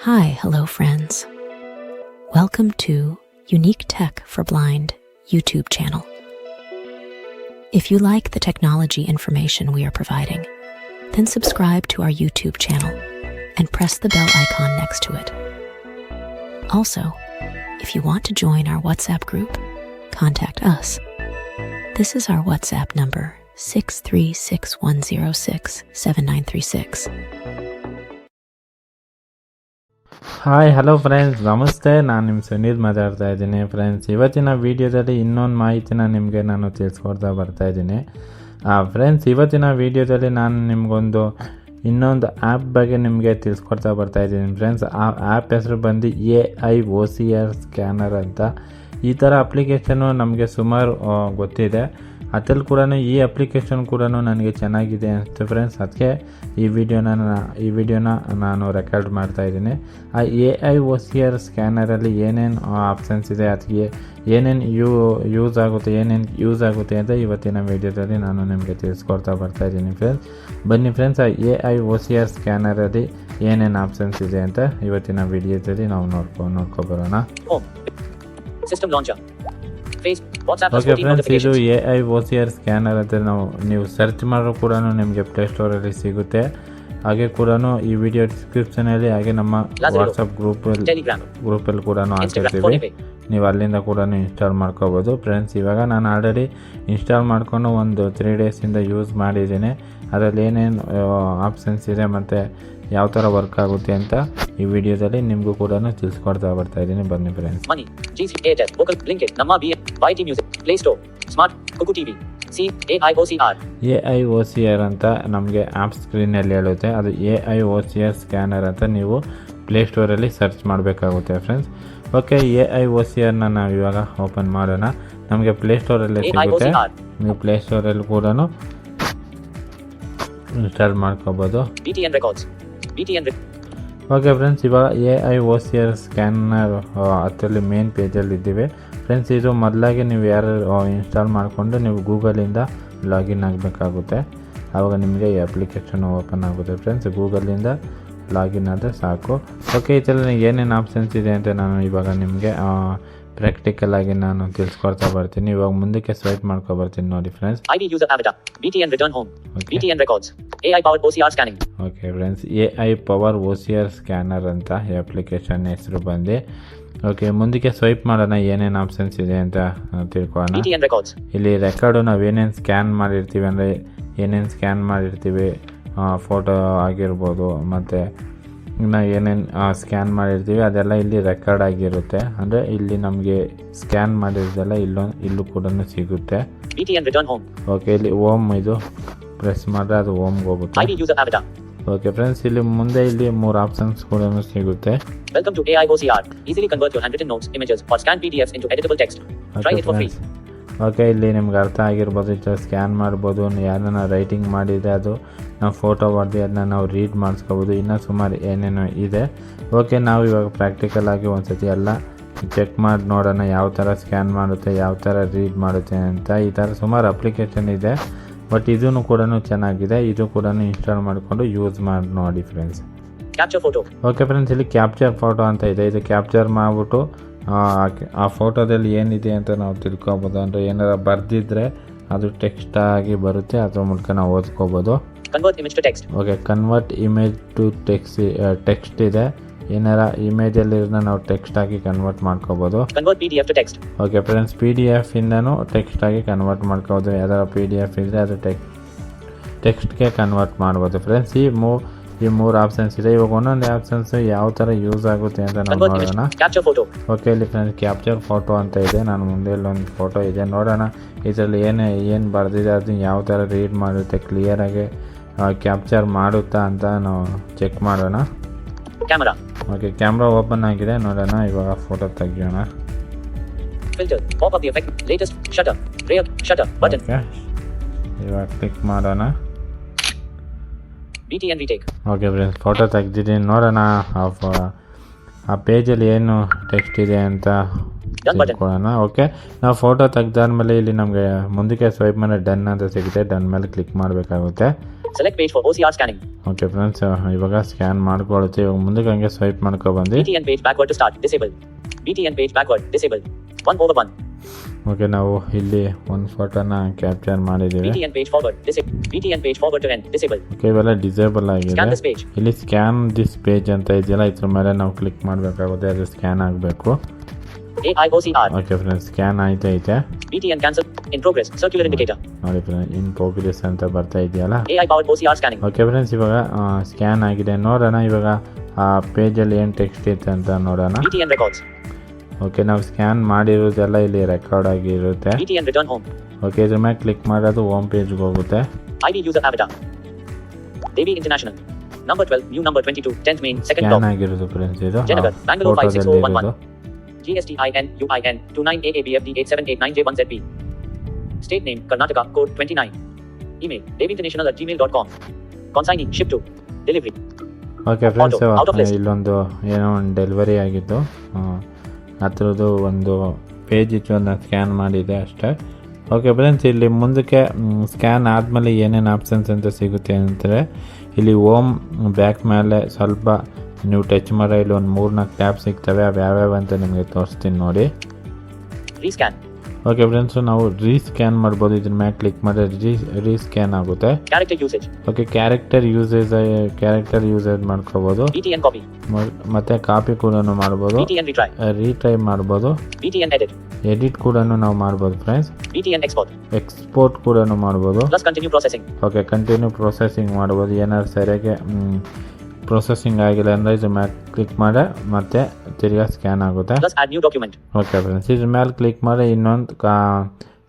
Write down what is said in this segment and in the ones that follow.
Hello friends. Welcome to Unique Tech for Blind YouTube channel. If you like the technology information we are providing, then subscribe to our YouTube channel and press the bell icon next to it. Also, if you want to join our WhatsApp group, contact us. This is our WhatsApp number 6361067936. Hi hello friends, ನಮಸ್ತೆ. ನಾನು ನಿಮ್ಮ ಸುನೀಲ್ ಮಾತಾಡ್ತಾ ಇದ್ದೀನಿ. Friends, ಇವತ್ತಿನ ವೀಡಿಯೋದಲ್ಲಿ ಇನ್ನೊಂದು ಮಾಹಿತಿನ ನಿಮಗೆ ನಾನು ತಿಳಿಸ್ಕೊಡ್ತಾ ಬರ್ತಾಯಿದ್ದೀನಿ. ಫ್ರೆಂಡ್ಸ್, ಇವತ್ತಿನ ವೀಡಿಯೋದಲ್ಲಿ ನಾನು ನಿಮಗೊಂದು ಇನ್ನೊಂದು ಆ್ಯಪ್ ಬಗ್ಗೆ ನಿಮಗೆ ತಿಳಿಸ್ಕೊಡ್ತಾ ಬರ್ತಾಯಿದ್ದೀನಿ. ಫ್ರೆಂಡ್ಸ್, ಆ ಆ್ಯಪ್ ಹೆಸರು ಬಂದು AIOCR ಸ್ಕ್ಯಾನರ್ ಅಂತ. ಈ ಥರ ಅಪ್ಲಿಕೇಶನ್ನು ನಮಗೆ ಸುಮಾರು ಗೊತ್ತಿದೆ. ಅದ್ರಲ್ಲಿ ಕೂಡ ಈ ಅಪ್ಲಿಕೇಶನ್ ಕೂಡ ನನಗೆ ಚೆನ್ನಾಗಿದೆ ಅನಿಸ್ತು ಫ್ರೆಂಡ್ಸ್. ಅದಕ್ಕೆ ಈ ವಿಡಿಯೋನ ನಾನು ರೆಕಾರ್ಡ್ ಮಾಡ್ತಾಯಿದ್ದೀನಿ. ಆ AIOCR ಸ್ಕ್ಯಾನರಲ್ಲಿ ಏನೇನು ಆಪ್ಷನ್ಸ್ ಇದೆ, ಅದಕ್ಕೆ ಏನೇನು ಯೂಸ್ ಆಗುತ್ತೆ ಅಂತ ಇವತ್ತಿನ ವೀಡಿಯೋದಲ್ಲಿ ನಾನು ನಿಮಗೆ ತಿಳಿಸ್ಕೊಡ್ತಾ ಬರ್ತಾಯಿದ್ದೀನಿ ಫ್ರೆಂಡ್ಸ್. ಬನ್ನಿ ಫ್ರೆಂಡ್ಸ್, ಆ AIOCR ಸ್ಕ್ಯಾನರಲ್ಲಿ ಏನೇನು ಆಪ್ಷನ್ಸ್ ಇದೆ ಅಂತ ಇವತ್ತಿನ ವೀಡಿಯೋದಲ್ಲಿ ನಾವು ನೋಡ್ಕೊಬರೋಣ. ಸಿಸ್ಟಮ್ ಲಾಂಚರ್, ಓಕೆ ಫ್ರೆಂಡ್ಸ್, ಇದು AIOCR ಸ್ಕ್ಯಾನರ್ ಅಂತ ನೀವು ಸರ್ಚ್ ಮಾಡೋ ಕೂಡ ನಿಮಗೆ ಪ್ಲೇಸ್ಟೋರಲ್ಲಿ ಸಿಗುತ್ತೆ. ಹಾಗೆ ಕೂಡ ಈ ವಿಡಿಯೋ ಡಿಸ್ಕ್ರಿಪ್ಷನಲ್ಲಿ ಹಾಗೆ ನಮ್ಮ ವಾಟ್ಸಪ್ ಗ್ರೂಪಲ್ಲಿ ಕೂಡ ಹಾಕಿರ್ತೀವಿ. ನೀವು ಅಲ್ಲಿಂದ ಕೂಡ ಇನ್ಸ್ಟಾಲ್ ಮಾಡ್ಕೋಬೋದು ಫ್ರೆಂಡ್ಸ್. ಇವಾಗ ನಾನು ಆಲ್ರೆಡಿ ಇನ್ಸ್ಟಾಲ್ ಮಾಡಿಕೊಂಡು ಒಂದು 3 ಡೇಸಿಂದ ಯೂಸ್ ಮಾಡಿದ್ದೀನಿ. ಅದರಲ್ಲಿ ಏನೇನು ಆಪ್ಷನ್ಸ್ ಇದೆ ಮತ್ತು ಯಾವ ಥರ ವರ್ಕ್ ಆಗುತ್ತೆ ಅಂತ ಈ ವಿಡಿಯೋದಲ್ಲಿ ನಿಮಗೂ ಕೂಡ ತಿಳಿಸ್ಕೊಡ್ತಾ ಬರ್ತಾ ಇದ್ದೀನಿ. ಬನ್ನಿ friends. Money, GC, Airtel, vocal, Blinkit, ನಮ್ಮ YT music, play store, smart, Kuku TV, AIOCR ಅಂತ ನಮಗೆ ಆ್ಯಪ್ ಸ್ಕ್ರೀನಲ್ಲಿ ಹೇಳುತ್ತೆ. ಅದು AIOCR ಸ್ಕ್ಯಾನರ್ ಅಂತ ನೀವು ಪ್ಲೇಸ್ಟೋರಲ್ಲಿ ಸರ್ಚ್ ಮಾಡಬೇಕಾಗುತ್ತೆ ಫ್ರೆಂಡ್ಸ್. ಓಕೆ, AIOCRನ ನಾವು ಇವಾಗ ಓಪನ್ ಮಾಡೋಣ. ನಮಗೆ ಪ್ಲೇಸ್ಟೋರಲ್ಲೇ ಸಿಗುತ್ತೆ. ನೀವು ಪ್ಲೇಸ್ಟೋರಲ್ಲಿ ಕೂಡ ಇನ್ಸ್ಟಾಲ್ ಮಾಡ್ಕೋಬೋದು. ಓಕೆ ಫ್ರೆಂಡ್ಸ್, ಇವಾಗ AIOCR ಸ್ಕ್ಯಾನರ್ ಅದರಲ್ಲಿ ಮೇನ್ ಪೇಜಲ್ಲಿ ಇದ್ದೀವಿ ಫ್ರೆಂಡ್ಸ್. ಇದು ಮೊದಲಾಗಿ ನೀವು ಯಾರು ಇನ್ಸ್ಟಾಲ್ ಮಾಡಿಕೊಂಡು ನೀವು ಗೂಗಲಿಂದ ಲಾಗಿನ್ ಆಗಬೇಕಾಗುತ್ತೆ. ಆವಾಗ ನಿಮಗೆ ಈ ಅಪ್ಲಿಕೇಶನ್ ಓಪನ್ ಆಗುತ್ತೆ ಫ್ರೆಂಡ್ಸ್. ಗೂಗಲಿಂದ ಲಾಗಿನ್ ಆದರೆ ಸಾಕು. ಓಕೆ, ಇದರಲ್ಲಿ ಏನೇನು ಆಪ್ಷನ್ಸ್ ಇದೆ ಅಂತ ನಾನು ಇವಾಗ ನಿಮಗೆ ಪ್ರಾಕ್ಟಿಕಲ್ ಆಗಿ ನಾನು ತಿಳಿಸ್ಕೊಡ್ತಾ ಬರ್ತೀನಿ. ಇವಾಗ ಮುಂದಕ್ಕೆ ಸ್ವೈಪ್ ಮಾಡ್ಕೊಬರ್ತೀನಿ ನೋಡಿ friends. Okay friends, AI power OCR scanner ಅಂತ ಈ ಅಪ್ಲಿಕೇಶನ್ ಹೆಸರು ಬಂದು. ಓಕೆ, ಮುಂದಕ್ಕೆ ಸ್ವೈಪ್ ಮಾಡೋಣ. ಏನೇನು ಆಪ್ಷನ್ಸ್ ಇದೆ ಅಂತ ತಿಳ್ಕೊಳ್ಳೋಣ. ಇಲ್ಲಿ ರೆಕಾರ್ಡು ನಾವು ಏನೇನು ಸ್ಕ್ಯಾನ್ ಮಾಡಿರ್ತೀವಿ ಫೋಟೋ ಆಗಿರ್ಬೋದು, ಮತ್ತು ಇನ್ನು ಏನೇನು ಸ್ಕ್ಯಾನ್ ಮಾಡಿರ್ತೀವಿ ಅದೆಲ್ಲ ಇಲ್ಲಿ ರೆಕಾರ್ಡ್ ಆಗಿರುತ್ತೆ. ಅಂದರೆ ಇಲ್ಲಿ ನಮಗೆ ಸ್ಕ್ಯಾನ್ ಮಾಡಿರೋದೆಲ್ಲ ಇಲ್ಲೂ ಕೂಡ ಸಿಗುತ್ತೆ. ಓಕೆ, ಇಲ್ಲಿ ಹೋಮ್ ಇದು ಪ್ರೆಸ್ ಮಾಡಿದ್ರೆ ಅದು ಹೋಮ್ಗೆ ಹೋಗುತ್ತೆ. ಓಕೆ ಫ್ರೆಂಡ್ಸ್, ಇಲ್ಲಿ ಮುಂದೆ ಇಲ್ಲಿ 3 ಆಪ್ಷನ್ಸ್ ಕೂಡ ಸಿಗುತ್ತೆ. Welcome to AIOCR. Easily convert your handwritten notes, images or scan PDFs into editable text. Try it for free. Okay, ಇಲ್ಲಿ ನಿಮ್ಗೆ ಅರ್ಥ ಆಗಿರ್ಬೋದು. ಈ ಥರ ಸ್ಕ್ಯಾನ್ ಮಾಡ್ಬೋದು. ಯಾರನ್ನ ರೈಟಿಂಗ್ ಮಾಡಿದರೆ ಅದು ನಾವು ಫೋಟೋ ಹೊಡೆದು ಅದನ್ನ ನಾವು ರೀಡ್ ಮಾಡಿಸ್ಕೋಬೋದು. ಇನ್ನೂ ಸುಮಾರು ಏನೇನೋ ಇದೆ. ಓಕೆ, ನಾವು ಇವಾಗ ಪ್ರಾಕ್ಟಿಕಲ್ ಆಗಿ ಒಂದ್ಸತಿ ಎಲ್ಲ ಚೆಕ್ ಮಾಡಿ ನೋಡೋಣ ಯಾವ ಥರ ಸ್ಕ್ಯಾನ್ ಮಾಡುತ್ತೆ, ಯಾವ ಥರ ರೀಡ್ ಮಾಡುತ್ತೆ ಅಂತ. ಈ ಥರ ಸುಮಾರು ಅಪ್ಲಿಕೇಶನ್ ಇದೆ, ಬಟ್ ಇದೂ ಕೂಡ ಚೆನ್ನಾಗಿದೆ. ಇದು ಕೂಡ ಇನ್ಸ್ಟಾಲ್ ಮಾಡಿಕೊಂಡು ಯೂಸ್ ಮಾಡಿ ನೋಡಿ friends. Capture photo. Okay friends, ಇಲ್ಲಿ ಕ್ಯಾಪ್ಚರ್ ಫೋಟೋ ಅಂತ ಇದೆ. ಇದು ಕ್ಯಾಪ್ಚರ್ ಮಾಡಿಬಿಟ್ಟು ಆ ಫೋಟೋದಲ್ಲಿ ಏನಿದೆ ಅಂತ ನಾವು ತಿಳ್ಕೊಬೋದು. ಅಂದರೆ ಏನಾರ ಬರೆದಿದ್ರೆ ಅದು ಟೆಕ್ಸ್ಟ್ ಆಗಿ ಬರುತ್ತೆ, ಅದ್ರ ಮೂಲಕ ನಾವು ಓದ್ಕೋಬೋದು. Convert image to text. Okay, convert image to text ಇದೆ. ಏನಾರ ಇಮೇಜಲ್ಲಿರೋದನ್ನ ನಾವು ಟೆಕ್ಸ್ಟ್ ಆಗಿ ಕನ್ವರ್ಟ್ ಮಾಡ್ಕೋಬೋದು. Convert PDF to text. Okay friends, PDF ಇಂದನೂ ಟೆಕ್ಸ್ಟ್ ಆಗಿ ಕನ್ವರ್ಟ್ ಮಾಡ್ಕೋಬೋದು. ಯಾವ್ದಾರ PDF ಇದ್ದರೆ ಅದು ಟೆಕ್ಸ್ಟ್ಗೆ ಕನ್ವರ್ಟ್ ಮಾಡ್ಬೋದು ಫ್ರೆಂಡ್ಸ್. ಈ 3 ಆಪ್ಷನ್ಸ್ ಇದೆ. ಇವಾಗ ಒಂದೊಂದು ಆಪ್ಷನ್ಸ್ ಯಾವ ಥರ ಯೂಸ್ ಆಗುತ್ತೆ ಅಂತ ನಾವು ನೋಡೋಣ. ಓಕೆ, ಇಲ್ಲಿ ಫ್ರೆಂಡ್ಸ್ ಕ್ಯಾಪ್ಚರ್ ಫೋಟೋ ಅಂತ ಇದೆ. ನಾನು ಮುಂದೆ ಇಲ್ಲೊಂದು ಫೋಟೋ ಇದೆ, ನೋಡೋಣ ಇದರಲ್ಲಿ ಏನು ಬರೆದಿದೆ ಅದನ್ನ ಯಾವ ಥರ ರೀಡ್ ಮಾಡುತ್ತೆ, ಕ್ಲಿಯರಾಗಿ ಕ್ಯಾಪ್ಚರ್ ಮಾಡುತ್ತಾ ಅಂತ ನಾವು ಚೆಕ್ ಮಾಡೋಣ. ಕ್ಯಾಮರಾ. ಓಕೆ, ಕ್ಯಾಮ್ರಾ ಓಪನ್ ಆಗಿದೆ, ನೋಡೋಣ. ಇವಾಗ ಫೋಟೋ ತೆಗಿಯೋಣ. ಇವಾಗ ಕ್ಲಿಕ್ ಮಾಡೋಣ. ಓಕೆ ಫ್ರೆಂಡ್ಸ್, ಫೋಟೋ ತೆಗ್ದಿದ್ದೀನಿ, ನೋಡೋಣ ಆ ಪೇಜಲ್ಲಿ ಏನು ಟೆಕ್ಸ್ಟ್ ಇದೆ ಅಂತ ತಿಳ್ಕೊಳ್ಳೋಣ. ಓಕೆ, ನಾವು ಫೋಟೋ ತೆಗ್ದಾದ್ಮೇಲೆ ಇಲ್ಲಿ ನಮಗೆ ಮುಂದಕ್ಕೆ ಸ್ವೈಪ್ ಮೇಲೆ ಡನ್ ಅಂತ ಸಿಗುತ್ತೆ. ಡನ್ ಮೇಲೆ ಕ್ಲಿಕ್ ಮಾಡಬೇಕಾಗುತ್ತೆ. Select page for OCR scanning. Okay friends, ಇವಾಗ ಸ್ಕ್ಯಾನ್ ಮಾಡ್ಕೊಳ್ಳುತ್ತೆ. ಇವಾಗ ಮುಂದಕ್ಕೆ ಹಂಗೆ swipe ಮಾಡ್ಕೊಬಂದು BTN page backward to start. Disabled. BTN page backward. Disabled. 1/1. Okay, ನಾವು ಇಲ್ಲಿ ಒಂದು ಫೋಟೋನ ಕ್ಯಾಪ್ಚರ್ ಮಾಡಿದ್ದೀವಿ. BTN page forward. Disabled. BTN page forward to end. Disabled. Okay, ಇವೆಲ್ಲ ಡಿಸೇಬಲ್ Scan ಆಗಿದೆ. this page. ಇಲ್ಲಿ ಸ್ಕ್ಯಾನ್ ದಿಸ್ ಪೇಜ್ ಅಂತ ಇದೆಯಲ್ಲ, ಇದ್ರ ಮೇಲೆ ನಾವು ಕ್ಲಿಕ್ ಮಾಡಬೇಕಾಗುತ್ತೆ. ಅದು ಸ್ಕ್ಯಾನ್ ಆಗಬೇಕು. AIOCR. ಓಕೆ ಫ್ರೆಂಡ್ಸ್, ಸ್ಕ್ಯಾನ್ ಆಯ್ತೈತೆ. BTN cancel. In progress. Circular indicator. ನೋಡಿ ಫ್ರೆಂಡ್ಸ್, ಇನ್ ಪ್ರೋಗ್ರೆಸ್ ಅಂತ ಬರ್ತಾ ಇದೆಯಲ್ಲ. AI powered OCR scanning. Okay friends, ಇವಾಗ ಸ್ಕ್ಯಾನ್ ಆಗಿದೆ. ನೋಡೋಣ ಇವಾಗ ಆ ಪೇಜಲ್ಲಿ ಏನು ಟೆಕ್ಸ್ಟ್ ಇತ್ತು ಅಂತ ನೋಡೋಣ. BTN records. ಓಕೆ, ನಾವು ಸ್ಕ್ಯಾನ್ ಮಾಡಿರೋದೆಲ್ಲ ಇಲ್ಲಿ ರೆಕಾರ್ಡ್ ಆಗಿರುತ್ತೆ. BTN return home. ಓಕೆ, ಇದ್ರ ಮೇಲೆ ಕ್ಲಿಕ್ ಮಾಡೋದು ಹೋಮ್ ಪೇಜ್ಗೆ ಹೋಗುತ್ತೆ. ID user avatar. Devi International. Number 12, new number 22, 10th main, second scan block. ಆಗಿರೋದು ಫ್ರೆಂಡ್ಸ್, ಇದು Janagar, Bangalore ಫೋಟೋದಲ್ಲಿ 56011. ಇರೋದು. GSTIN UIN 29AABFD8789J1ZB. State name Karnataka, code 29. Email devinternational@gmail.com. Consignee ship to delivery. Okay friends, out of list. ಇಲ್ಲೊಂದು ಏನೋ ಒಂದು delivery ಆಗಿತ್ತು. ಹತ್ರದ್ದು ಒಂದು page ಇತ್ತು, ಅದನ್ನ ಸ್ಕ್ಯಾನ್ ಮಾಡಿದೆ ಅಷ್ಟೇ. ಓಕೆ ಫ್ರೆಂಡ್ಸ್, ಇಲ್ಲಿ ಮುಂದಕ್ಕೆ ಸ್ಕ್ಯಾನ್ ಆದಮೇಲೆ ಏನೇನು ಆಪ್ಷನ್ಸ್ ಅಂತ ಸಿಗುತ್ತೆ ಅಂದರೆ, ಇಲ್ಲಿ ಹೋಮ್ ಬ್ಯಾಕ್ ಮೇಲೆ ಸ್ವಲ್ಪ ನೀವು ಟಚ್ ಮಾಡೋ ಇಲ್ಲಿ ಒಂದು 3-4 ಟ್ಯಾಬ್ ಸಿಗ್ತವೆ. ಅವು ಯಾವ್ಯಾವ ಅಂತ ನಿಮಗೆ ತೋರಿಸ್ತೀನಿ ನೋಡಿ. Rescan. ಓಕೆ ಫ್ರೆಂಡ್ಸ್, ನಾವು ರೀಸ್ಕ್ಯಾನ್ ಮಾಡ್ಬೋದು. ಇದ್ರ ಮೇಲೆ ಕ್ಲಿಕ್ ಮಾಡಿದ್ರೆ ರೀಸ್ಕ್ಯಾನ್ ಆಗುತ್ತೆ. Character usage. Okay, character usage ಮಾಡ್ಕೋಬೋದು. BTN copy. ಮತ್ತು ಕಾಪಿ ಕೂಡ ಮಾಡ್ಬೋದು. BTN retry. ರೀಟ್ರೈ ಮಾಡ್ಬೋದು. BTN edit. ಎಡಿಟ್ ಕೂಡ ನಾವು ಮಾಡ್ಬೋದು ಫ್ರೆಂಡ್ಸ್. BTN export. ಎಕ್ಸ್ಪೋರ್ಟ್ ಕೂಡ ಮಾಡ್ಬೋದು. Plus continue processing. Okay, continue processing ಮಾಡ್ಬೋದು. ಏನಾದ್ರು ಸರಿಯಾಗಿ ಪ್ರೊಸೆಸಿಂಗ್ ಆಗಿಲ್ಲ ಅಂದರೆ ಇದ್ರ ಮೇಲೆ ಕ್ಲಿಕ್ ಮಾಡಿ ಮತ್ತೆ ತಿರ್ಗಾ ಸ್ಕ್ಯಾನ್ ಆಗುತ್ತೆ. Plus add new document. Okay friends, ಇದ್ರ ಮೇಲೆ ಕ್ಲಿಕ್ ಮಾಡಿ ಇನ್ನೊಂದು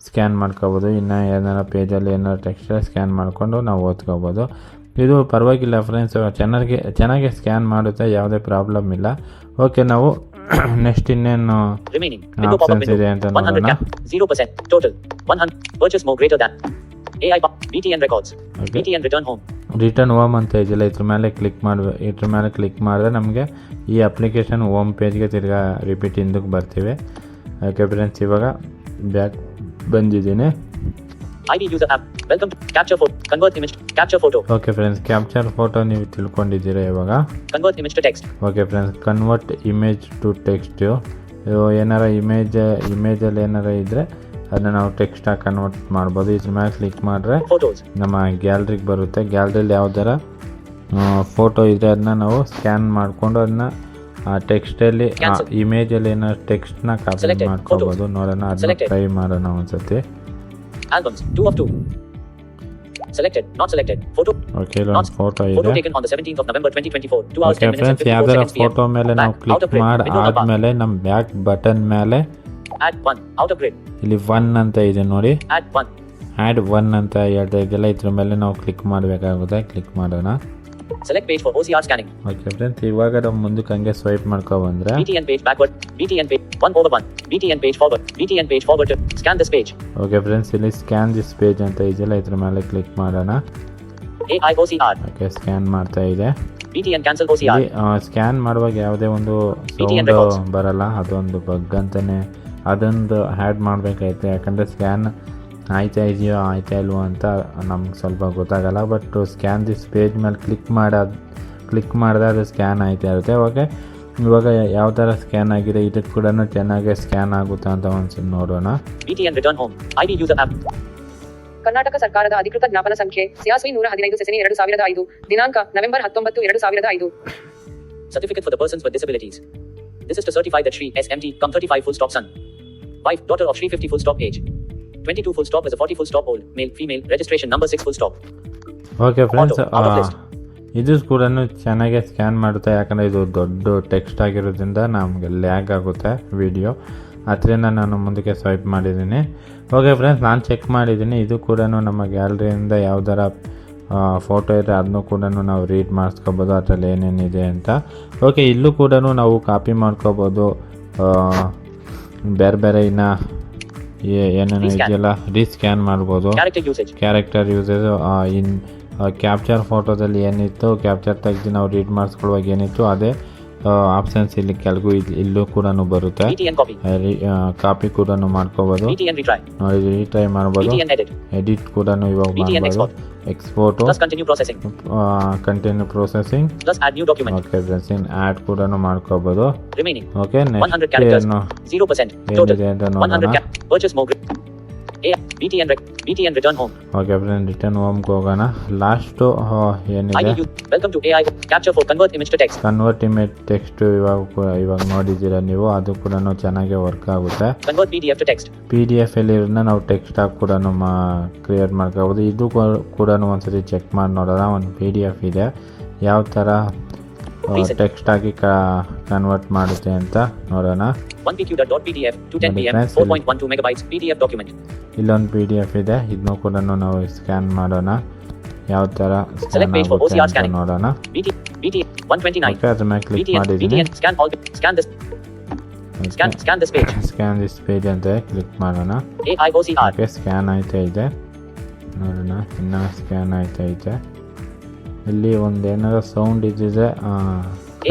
ಸ್ಕ್ಯಾನ್ ಮಾಡ್ಕೋಬೋದು. ಇನ್ನು ಏನಾರ ಪೇಜಲ್ಲಿ ಏನಾರು ಟೆಕ್ಸ್ಟ್ ಸ್ಕ್ಯಾನ್ ಮಾಡಿಕೊಂಡು ನಾವು ಓದ್ಕೋಬೋದು. ಇದು ಪರವಾಗಿಲ್ಲ ಫ್ರೆಂಡ್ಸ್, ಚೆನ್ನಾಗಿ ಸ್ಕ್ಯಾನ್ ಮಾಡುತ್ತೆ, ಯಾವುದೇ ಪ್ರಾಬ್ಲಮ್ ಇಲ್ಲ. ಓಕೆ, ನಾವು ನೆಕ್ಸ್ಟ್ ಇನ್ನೇನು Remaining. Window pop-up ಆಪ್ಷನ್ಸ್ ಇದೆ window. ಅಂತ 100 ನೋಡೋಣ. cap. 0% total. 100. Purchase more greater than. AI BTN records. Okay. BTN return home. Return home ಅಂತ ಇದೆಯಲ್ಲ, ಇದ್ರ ಮೇಲೆ ಕ್ಲಿಕ್ ಮಾಡಿದ್ರೆ ನಮಗೆ ಈ ಅಪ್ಲಿಕೇಶನ್ ಹೋಮ್ ಪೇಜ್ಗೆ ತಿರ್ಗಾ ರಿಪೀಟ್ ಹಿಂದಕ್ಕೆ ಬರ್ತೀವಿ. ಓಕೆ ಫ್ರೆಂಡ್ಸ್, ಇವಾಗ ಬ್ಯಾಕ್ ಬಂದಿದ್ದೀನಿ. ID user app. Welcome to capture photo. Convert image to capture photo. Okay friends, capture photo ನೀವು ತಿಳ್ಕೊಂಡಿದ್ದೀರಾ ಇವಾಗ. Convert image to text. Okay friends, convert image to text. ಏನಾರ ಇಮೇಜಲ್ಲಿ ಏನಾರ ಇದ್ದರೆ ಅದನ್ನ ನಾವು ಟೆಕ್ಸ್ಟಾಗಿ ಕನ್ವರ್ಟ್ ಮಾಡ್ಬೋದು. ಇದ್ರ ಮೇಲೆ ಕ್ಲಿಕ್ ಮಾಡಿದ್ರೆ Photos. ನಮ್ಮ ಗ್ಯಾಲ್ರಿಗೆ ಬರುತ್ತೆ. ಗ್ಯಾಲ್ರಿಲಿ ಯಾವ್ದಾರ ಫೋಟೋ ಇದ್ದರೆ ಅದನ್ನ ನಾವು ಸ್ಕ್ಯಾನ್ ಮಾಡಿಕೊಂಡು ಅದನ್ನ ಟೆಕ್ಸ್ಟಲ್ಲಿ ಇಮೇಜಲ್ಲಿ ಏನಾದ್ರು ಟೆಕ್ಸ್ಟ್ನ ಕಾಪಿ Selected. ಮಾಡ್ಕೋಬೋದು. ನೋಡೋಣ, ಅದನ್ನ Selected. ಟ್ರೈ ಮಾಡೋಣ ಒಂದ್ಸತಿ. Albums. 2 of 2. Selected. Not selected. Photo. Okay, ಇಲ್ಲೊಂದು ಫೋಟೋ Photo ಇದೆ. taken on the 17th of November 2024. 2 hours okay 10 minutes and friends, 54 ಯಾವ್ದಾರ seconds PM. ಫೋಟೋ ಮೇಲೆ ನಾವು Back. Click Out of grid. ಮಾಡಿ Window number. ಆದಮೇಲೆ ನಮ್ಮ ಬ್ಯಾಕ್ ಬಟನ್ ಮೇಲೆ Add 1. Out of grid. ಇಲ್ಲಿ 1 ಅಂತ ಇದೆ ನೋಡಿ. Add 1. ಆ್ಯಡ್ 1 ಅಂತ ಹೇಳ್ತಾ ಇದೆಯಲ್ಲ, ಇದ್ರ ಮೇಲೆ ನಾವು ಕ್ಲಿಕ್ ಮಾಡಬೇಕಾಗುತ್ತೆ. ಕ್ಲಿಕ್ ಮಾಡೋಣ. Select page for OCR scanning. Okay friends, ಇವಾಗ ನಾವು ಮುಂದಕ್ಕೆ ಹಂಗೆ swipe ಮಾಡ್ಕೊಬಂದ್ರೆ BTN page backward. BTN page 1/1. BTN page forward. BTN page forward to scan this page. Okay friends, ಇಲ್ಲಿ ಸ್ಕ್ಯಾನ್ ದಿಸ್ ಪೇಜ್ ಅಂತ ಇದೆಯಲ್ಲ, ಇದ್ರ ಮೇಲೆ ಕ್ಲಿಕ್ ಮಾಡೋಣ. AIOCR. ಓಕೆ, ಸ್ಕ್ಯಾನ್ ಮಾಡ್ತಾ ಇದೆ. BTN cancel OCR. ಇಲ್ಲಿ ಸ್ಕ್ಯಾನ್ ಮಾಡುವಾಗ ಯಾವುದೇ ಒಂದು BTN ಸೌಂಡ್ records. ಬರಲ್ಲ, ಅದೊಂದು ಬಗ್ ಅಂತಾನೆ. ಅದೊಂದು ಆ್ಯಡ್ ಮಾಡಬೇಕಾಯ್ತು, ಯಾಕಂದರೆ ಸ್ಕ್ಯಾನ್ ಆಯ್ತಾ ಇದೆಯೋ ಆಯ್ತಾ ಇಲ್ವೋ ಅಂತ ನಮ್ಗೆ ಸ್ವಲ್ಪ ಗೊತ್ತಾಗಲ್ಲ. ಬಟ್ ಸ್ಕ್ಯಾನ್ ದಿಸ್ ಪೇಜ್ ಮೇಲೆ ಕ್ಲಿಕ್ ಮಾಡಿದ್ರೆ ಅದು ಸ್ಕ್ಯಾನ್ ಆಯ್ತಾ ಇರುತ್ತೆ. ಓಕೆ, ಇವಾಗ ಯಾವ ಥರ ಸ್ಕ್ಯಾನ್ ಆಗಿದೆ, ಇದಕ್ಕೆ ಕೂಡ ಚೆನ್ನಾಗಿ ಸ್ಕ್ಯಾನ್ ಆಗುತ್ತಾ ಅಂತ ಒಂದ್ಸಲ ನೋಡೋಣ. BTN return home. ID user app. Karnataka ಸರ್ಕಾರದ ಅಧಿಕೃತ ಜ್ಞಾಪನ ಸಂಖ್ಯೆ CRSV 115 ಸೆಸನಿ 2005 ದಿನಾಂಕ November 19 2005. Certificate for the persons with disabilities. This is to certify that Shri SMT, come 35 full stop son. Wife, daughter of Shri 50 full stop age. 22 full stop is a 40 full stop old. Male, female, registration number 6 full stop. Okay friends, Auto, out of list. ಇದು ಕೂಡ ಚೆನ್ನಾಗೆ scan ಮಾಡುತ್ತೆ. ಯಾಕಂದರೆ ಇದು ದೊಡ್ಡ text ಆಗಿರೋದ್ರಿಂದ ನಮಗೆ lag ಆಗುತ್ತೆ ವಿಡಿಯೋ. ಅದರಿಂದ ನಾನು ಮುಂದಕ್ಕೆ ಸ್ವೈಪ್ ಮಾಡಿದ್ದೀನಿ. ಓಕೆ ಫ್ರೆಂಡ್ಸ್, ನಾನು ಚೆಕ್ ಮಾಡಿದ್ದೀನಿ. ಇದು ಕೂಡ ನಮ್ಮ ಗ್ಯಾಲರಿಯಿಂದ ಯಾವ್ದಾರ ಫೋಟೋ ಇದ್ದರೆ ಅದನ್ನು ಕೂಡ ನಾವು ರೀಡ್ ಮಾಡಿಸ್ಕೋಬೋದು, ಅದರಲ್ಲಿ ಏನೇನಿದೆ ಅಂತ. ಓಕೆ, ಇಲ್ಲೂ ಕೂಡ ನಾವು ಕಾಪಿ ಮಾಡ್ಕೋಬೋದು. ಬೇರೆ ಇನ್ನು ಏನೇನು ಇದೆಯಲ್ಲ ರೀಸ್ಕ್ಯಾನ್ ಮಾಡ್ಬೋದು. ಕ್ಯಾರೆಕ್ಟರ್ ಯೂಸೇಜ್ ಕ್ಯಾಪ್ಚರ್ ಫೋಟೋದಲ್ಲಿ ಏನಿತ್ತು, ಕ್ಯಾಪ್ಚರ್ ತೆಗೆದು ನಾವು ರೀಡ್ ಮಾಡಿಸ್ಕೊಳ್ಳುವಾಗ ಏನಿತ್ತು ಅದೇ ಆಪ್ಷನ್ಸ್ ಇಲ್ಲಿ ಕೆಳಗೂ ಇಲ್ಲೂ ಕೂಡ ಬರುತ್ತೆ. BTN copy. ಕಾಪಿ ಕೂಡ ಮಾಡ್ಕೋಬೋದು. BTN retry. ನೋಡಿ ರೀಟ್ರೈ ಮಾಡ್ಬೋದು. BTN edit. ಎಡಿಟ್ ಕೂಡ ಇವಾಗ BTN ಮಾಡ್ಬೋದು. Export Plus continue processing. Continue processing. Plus add new document. Okay friends in add ಕೂಡ ಮಾಡ್ಕೋಬೋದು. Remaining. Okay 100 next characters. ಏನು 0% total. ಏನಿದೆ ಅಂತ 100 ನೋಡೋಣ. purchase more. BTN return home. Okay friend return ಹೋಮ್ಗೆ ಹೋಗೋಣ. ಲಾಸ್ಟು ಏನಿದೆ IDU. Welcome to AI capture for convert image to text. Convert image text ಇವಾಗ ನೋಡಿದ್ದೀರಾ ನೀವು, ಅದು ಕೂಡ ಚೆನ್ನಾಗಿ ವರ್ಕ್ ಆಗುತ್ತೆ. Convert PDF to text. PDF ಇರೋದನ್ನ ನಾವು ಟೆಕ್ಸ್ಟ್ ಆಗಿ ಕೂಡ ಕ್ರಿಯೇಟ್ ಮಾಡ್ಕೋಬೋದು. ಇದು ಕೂಡ ಒಂದ್ಸತಿ ಚೆಕ್ ಮಾಡಿ ನೋಡೋಣ. ಒಂದು PDF ಇದೆ ಯಾವ ಥರ ಟೆಕ್ಸ್ಟ್ ಆಗಿ ಕನ್ವರ್ಟ್ ಮಾಡುತ್ತೆ ಅಂತ ನೋಡೋಣ. 1pq.pdf 210 pm 4.12 megabytes PDF document. ಇಲ್ಲೊಂದು PDF ಇದೆ, ಇದನ್ನು ಕೂಡ ನಾವು ಸ್ಕ್ಯಾನ್ ಮಾಡೋಣ. ಯಾವ ಥರ Select ಸ್ಕ್ಯಾನ್ page for ಆಗುತ್ತೆ OCR ಅಂತ scanning. ನೋಡೋಣ. BT 129. ಓಕೆ ಅದ್ರ ಮೇಲೆ ಕ್ಲಿಕ್ ಮಾಡಿದ್ದೀನಿ. BTN scan this page. Scan this page ಅಂತ ಕ್ಲಿಕ್ ಮಾಡೋಣ. AI OCR. ಓಕೆ ಸ್ಕ್ಯಾನ್ ಆಯ್ತಾ ಇದೆ ನೋಡೋಣ. ಇನ್ನೂ ಸ್ಕ್ಯಾನ್ ಆಯ್ತಾ ಇದೆ. ಇಲ್ಲಿ ಒಂದು ಏನಾದ್ರು ಸೌಂಡ್ ಇದ್ದಿದೆ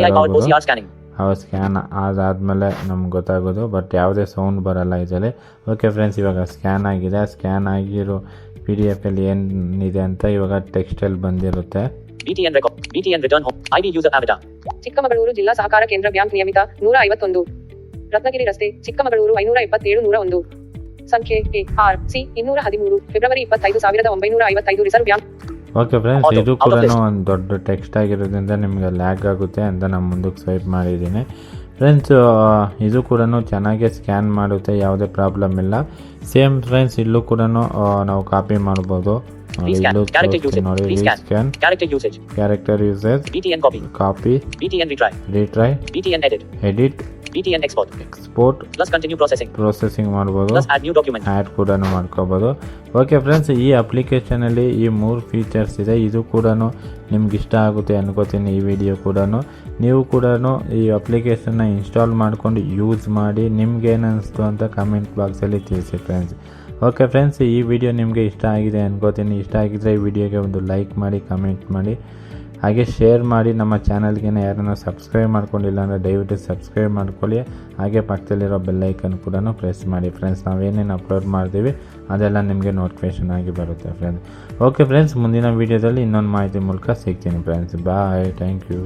AI powered OCR scanning. ಅವ ಸ್ಕ್ಯಾನ್ ಅದಾದಮೇಲೆ ನಮ್ಗೆ ಗೊತ್ತಾಗೋದು, ಬಟ್ ಯಾವುದೇ ಸೌಂಡ್ ಬರೋಲ್ಲ ಇದರಲ್ಲಿ. ಓಕೆ ಫ್ರೆಂಡ್ಸ್, ಇವಾಗ ಸ್ಕ್ಯಾನ್ ಆಗಿದೆ. ಸ್ಕ್ಯಾನ್ ಆಗಿರೋ PDF ಅಲ್ಲಿ ಏನಿದೆ ಅಂತ ಇವಾಗ ಟೆಕ್ಸ್ಟಲ್ಲಿ ಬಂದಿರುತ್ತೆ. BTN record. BTN return home. ID user avatar. Chikkamagaluru ಜಿಲ್ಲಾ ಸಹಕಾರ ಕೇಂದ್ರ ಬ್ಯಾಂಕ್ ನಿಯಮಿತ 151 ರತ್ನಗಿರಿ ರಸ್ತೆ ಚಿಕ್ಕಮಗಳೂರು 527 101 ಸಂಖ್ಯೆ ARC 213 February 25 1955 reserve bank. Okay friends, ಇದು ಕೂಡ ಒಂದು ದೊಡ್ಡ ಟೆಕ್ಸ್ಟ್ ಆಗಿರೋದ್ರಿಂದ ನಿಮಗೆ ಲ್ಯಾಗ್ ಆಗುತ್ತೆ ಅಂತ ನಾನು ಮುಂದಕ್ಕೆ ಸ್ವೈಪ್ ಮಾಡಿದ್ದೀನಿ. ಫ್ರೆಂಡ್ಸ್, ಇದು ಕೂಡ ಚೆನ್ನಾಗಿ ಸ್ಕ್ಯಾನ್ ಮಾಡುತ್ತೆ, ಯಾವುದೇ ಪ್ರಾಬ್ಲಮ್ ಇಲ್ಲ. ಸೇಮ್ ಫ್ರೆಂಡ್ಸ್, ಇಲ್ಲೂ ಕೂಡ ನಾವು ಕಾಪಿ ಮಾಡ್ಬೋದು. ಇಲ್ಲೂ ನೋಡಿ scan character usage, BTN copy, BTN retry, BTN edit, BTN export, plus continue processing ಮಾಡ್ಬೋದು. plus add new document. Add ಕೂಡ ಮಾಡ್ಕೋಬೋದು. ಓಕೆ ಫ್ರೆಂಡ್ಸ್, ಈ ಅಪ್ಲಿಕೇಶನಲ್ಲಿ ಈ 3 ಫೀಚರ್ಸ್ ಇದೆ. ಇದು ಕೂಡ ನಿಮ್ಗೆ ಇಷ್ಟ ಆಗುತ್ತೆ ಅನ್ಕೋತೀನಿ. ಈ ವಿಡಿಯೋ ಕೂಡ ನೀವು ಕೂಡ ಈ ಅಪ್ಲಿಕೇಶನ್ನ ಇನ್ಸ್ಟಾಲ್ ಮಾಡ್ಕೊಂಡು ಯೂಸ್ ಮಾಡಿ ನಿಮ್ಗೇನು ಅನಿಸ್ತು ಅಂತ ಕಮೆಂಟ್ ಬಾಕ್ಸಲ್ಲಿ ತಿಳಿಸಿ ಫ್ರೆಂಡ್ಸ್. ಓಕೆ ಫ್ರೆಂಡ್ಸ್, ಈ ವಿಡಿಯೋ ನಿಮಗೆ ಇಷ್ಟ ಆಗಿದೆ ಅನ್ಕೋತೀನಿ. ಇಷ್ಟ ಆಗಿದ್ದರೆ ಈ ವಿಡಿಯೋಗೆ ಒಂದು ಲೈಕ್ ಮಾಡಿ, ಕಮೆಂಟ್ ಮಾಡಿ, ಹಾಗೆ ಶೇರ್ ಮಾಡಿ. ನಮ್ಮ ಚಾನಲ್ಗೆ ಯಾರನ್ನ ಸಬ್ಸ್ಕ್ರೈಬ್ ಮಾಡ್ಕೊಂಡಿಲ್ಲ ಅಂದರೆ ದಯವಿಟ್ಟು ಸಬ್ಸ್ಕ್ರೈಬ್ ಮಾಡ್ಕೊಳ್ಳಿ. ಹಾಗೆ ಪಕ್ಕದಲ್ಲಿರೋ ಬೆಲ್ಲೈಕನ್ ಕೂಡ ಪ್ರೆಸ್ ಮಾಡಿ ಫ್ರೆಂಡ್ಸ್. ನಾವೇನೇನು ಅಪ್ಲೋಡ್ ಮಾಡ್ತೀವಿ ಅದೆಲ್ಲ ನಿಮಗೆ ನೋಟಿಫಿಕೇಷನ್ ಆಗಿ ಬರುತ್ತೆ ಫ್ರೆಂಡ್ಸ್. ಓಕೆ ಫ್ರೆಂಡ್ಸ್, ಮುಂದಿನ ವೀಡಿಯೋದಲ್ಲಿ ಇನ್ನೊಂದು ಮಾಹಿತಿ ಮೂಲಕ ಸಿಗ್ತೀನಿ ಫ್ರೆಂಡ್ಸ್. Bye, thank you.